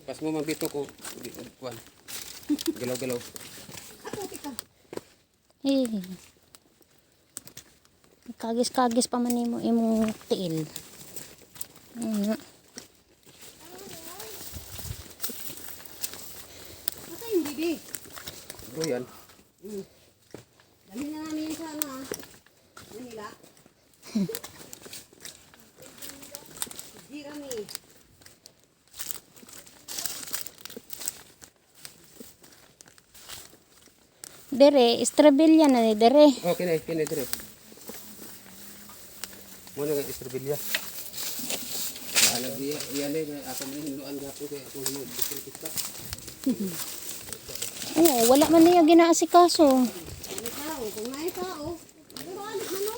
Pas mo magbito ko kuan. Galaw-galaw. Eh. Kagis-kagis pa man imo imong tiil. Ano? Asa yung bibi? Bro yan. Dali na namin sa ano ah. Manila. Di kami. Dere, estrabilla na ni dere. Oh, kinay dire. Mo na istribilya. Alam dia, iyan ay ako man hinuan gapo kay ako mo kita. Oo, wala man niya ginaasikaso. Ano tao? Kung may tao. Pero alit man no?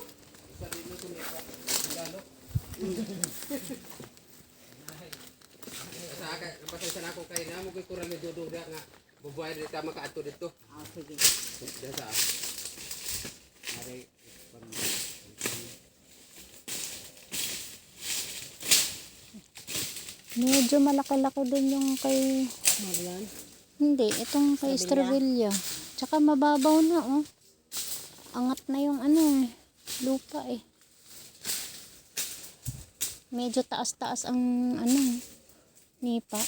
Sa aka, napasensya na ako kay na mo koy kurang ni dudong dia nga bubuhay dito makaadto dito. Ah, sige. Diyan sa. Ari Medyo malaki-laki din yung kay... Marlan. Hindi, itong kay estrabilla. Tsaka mababaw na, oh. Angat na yung ano, lupa eh. Medyo taas-taas ang ano, nipa.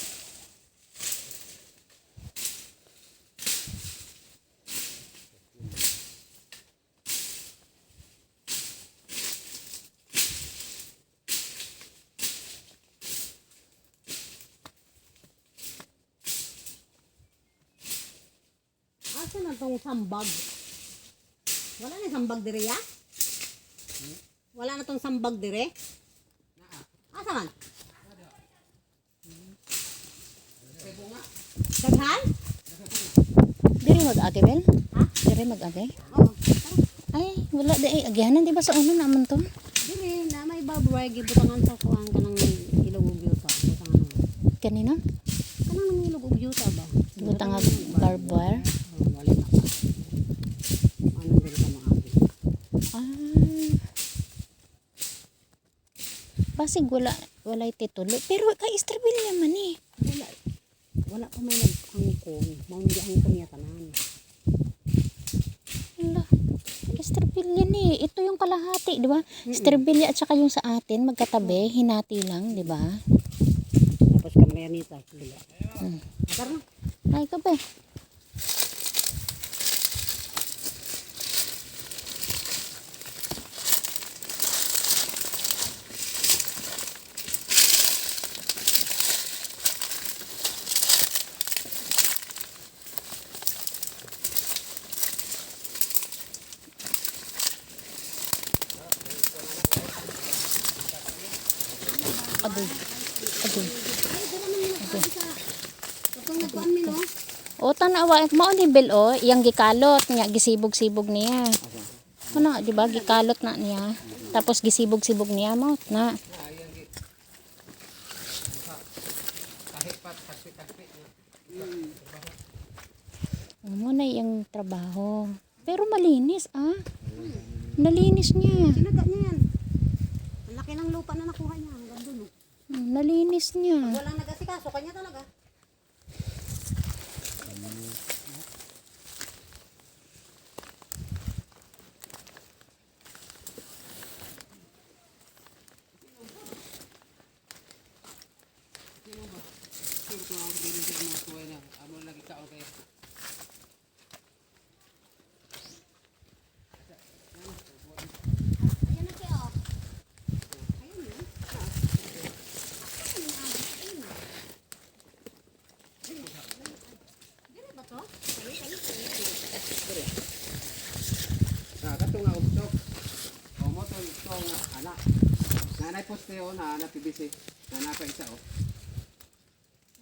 Asa na tong sambag? Wala na sambag dire ya? Wala na tong sambag dire? Asa man? Daghan? Diri mag-agi, Bel? Ha? Diri mag-agi? Oo. Ay, wala di ay agyanan, di ba sa una naman to? Dire na may baburay gibutangan sa kuan kanang ilog ug yuta. Butangan mo. Kanina? Kanang ilog ug yuta ba? Butang nga barbed wire. Oh, wala na pa. Anong dire ka maagi? Ah. Basig walay titulo. Pero kay estrabilla man eh. Wala. Wala pa may nag-angkon. Mao hindi angkon niya tanan. Ala, estrabilla ni. Ito yung kalahati, di ba? Estrabilla at saka yung sa atin, magkatabi, hinati lang, di ba? Tapos kamerianita. Bila. Atar na. Ay, kape. Adoy. Adoy. Katong nagkuan mi no? O, tanawa. Mao ni Bel, o. Iyang gikalot niya. Gisibog-sibog niya. Ano, di ba? Gikalot na niya. Tapos gisibog-sibog niya mo. Na. Muna yung trabaho. Pero malinis, ah. Nalinis niya. Sinaga niya yan. Ang laki ng lupa na nakuha niya. Hanggang dulo. Nalinis niya. Walang nag-asikaso. Kanya talaga. amo lagi kaon kay Ayan na siya oh. Ayun yun. Dire ba to? kato nga usok. O mo to nga anak. Nanay poste o na anak PBC. Nanapa isa o.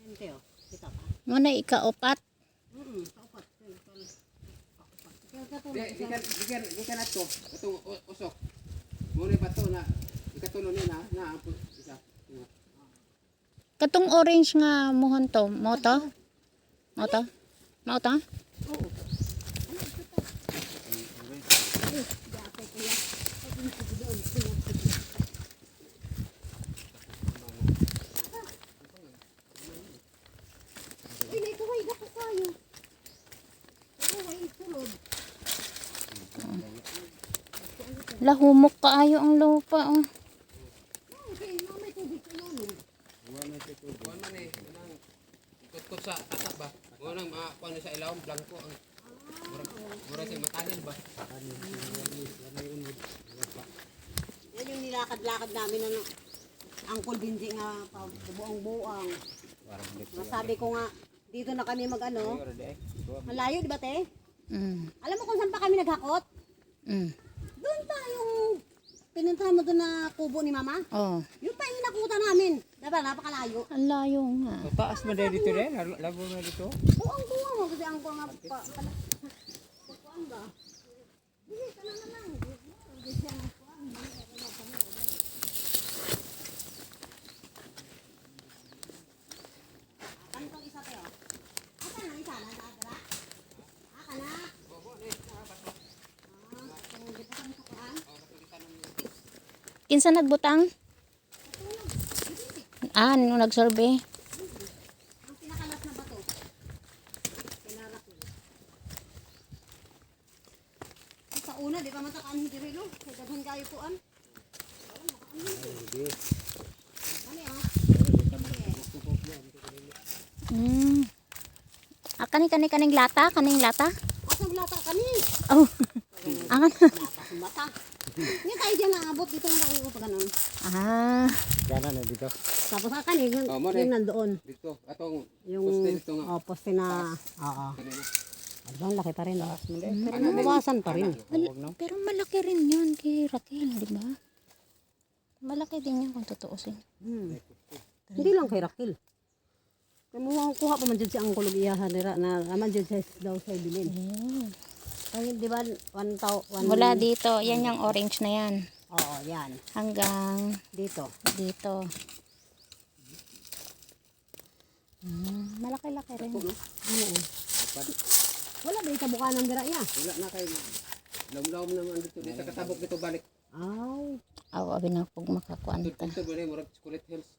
Ayun kayo. Kita pa. Muna ikaapat. Kaupat. Di kan ato. Katong usok. Mo ni bato na ikatulo ni na ang isa. Katong orange nga mohon to. Mo to? Mo to? Mo to? Oo. Lahumok kaayo ang lupa. Oh. Kuan man eh, kanang ikot-kot sa tata ba? Mo nang kuan sa ilawom blanco ang mura sa matanin ba? Yan yung nilakad-lakad namin ano. Angkol Benji nga buang-buang. Masabi ko nga dito na kami mag-ano. Malayo di ba te? Mm. Alam mo kung saan pa kami naghakot? Mm. Doon pa yung pinuntahan mo doon na kubo ni mama. Oh. Yung pa yung nakuta namin. Diba napakalayo. Ang layo nga. Taas mo dahil dito rin? Labo mo dito? Buang-buang mo kasi angkol nga pala. Kuan ba? Hindi ka na lang. Hindi siya nga kuan. Ano tong isa tayo? Asa na isa na dara? Aka na. Kinsa nagbutang? Nung nagsorbe. Ang pinakalas na bato. Pinarak mo. Ay, sa una, di pa matakaan hindi rin, no? Kaya daghan kayo puan. Ano yan? Mm. Kaning lata, kaning lata. Asang lata kani? Oh. Angan. Lata kung bata. Hindi tayo dyan naabot. Dito lang tayo pa ganun. Ah. Gana na dito. Tapos ka kani, yung, Oh, mo na eh. yung nandoon. Dito atong Yung poste dito nga. poste na, oo. Kanina. Ano laki pa rin. Pero nabawasan pa rin. Pero malaki rin yun kay Raquel, di ba? Malaki din yan kung tutuusin. Hindi lang kay Raquel. Kaya kuha pa man dyan si Angkol Iyahan na naman dyan daw sa bilin. Mm. Ay, di ba, 1,000. Mula dito, yan yung orange na yan. Oo, yan. Hanggang Dito. dito. Malaki-laki rin. Oo. Wala ba ita buka ng dira ya? Wala na kay lawom naman dito. Dito katabok dito balik. Aw. Aw, abi na pag makakuan ta. Dito ba ni murag Chocolate Hills.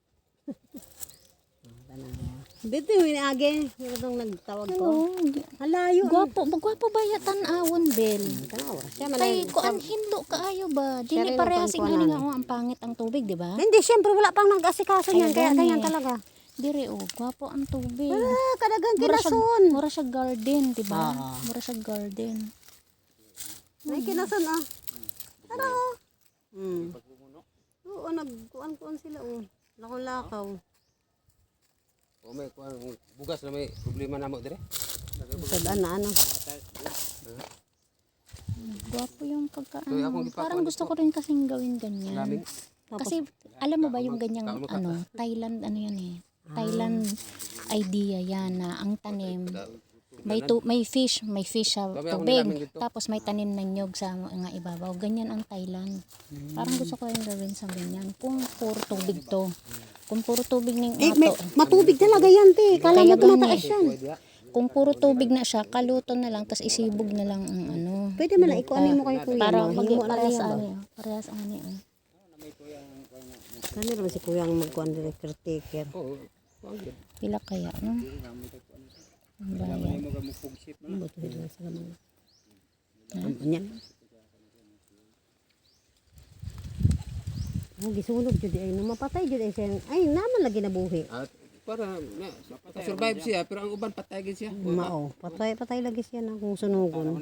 Dito yung inaage. Yung itong nagtawag ko. Oo. Halayo. Gwapo ba ya tan-awon, Bel? Tanaw. Siya man Kay kuan hindo kaayo ba? Siya Dili rin parehas ang nga kuanan. nga ang pangit ang tubig, di ba? Hindi, syempre wala pang nag-asikaso niyan. Kaya gani. ganyan talaga. Dire gwapo ang tubig. Kadagang Mura siya, kinason. mura siya garden, di ba? Oo. Mura siya garden. May kinason ah. Tara oh. Oo, nagkuan-kuan sila oh. Lakaw-lakaw. O may kuan bugas na may problema namo dire. Sadaan na ano. Gwapo yung pagkaan. So, akong Parang gusto ko rin kasing gawin ganyan. Lamig. Kasi alam mo ba yung ganyang ano, Thailand ano yan eh. Thailand idea yan na ang tanim may fish sa tubig. Tapos may tanim na nyog sa mga ibabaw. Ganyan ang Thailand. Parang gusto ko rin gawin sa ganyan. Kung puro tubig to. Kung puro tubig ng Matubig talaga yan, te. Kala mo Kaya tumataas gani. yan. Kung puro tubig na siya, kaluto na lang, tapos isibog na lang ang ano. Pwede man na ikuanin mo kay kuya. Para no? mag Himo na parehas yan ba? ano, parehas ano yun. Kani naman si kuya ang magkuan dire caretaker. Oh, kuan gyud. Pila kaya, no? Ang bayan. Ano ba ito sila sila mga? Anyan. Oh, gisulod jud ay mapatay jud ay siya. Ay naman lagi nabuhi. At para na survive siya pero ang uban patay gid siya. Mao, patay lagi siya na kung sunugon.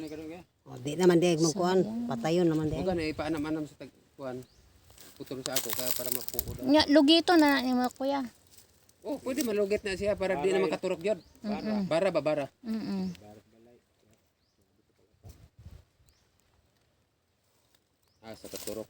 Oh, di naman di magkuan, patayon naman di. Ugan ay paanam-anam sa kuan. Putol sa ako kaya para mapuo daw. Nya, lugito na ni mga kuya. Oh, pwede malugit na siya para di na makaturok gyud. Bara ba bara? Ah, sa katurok.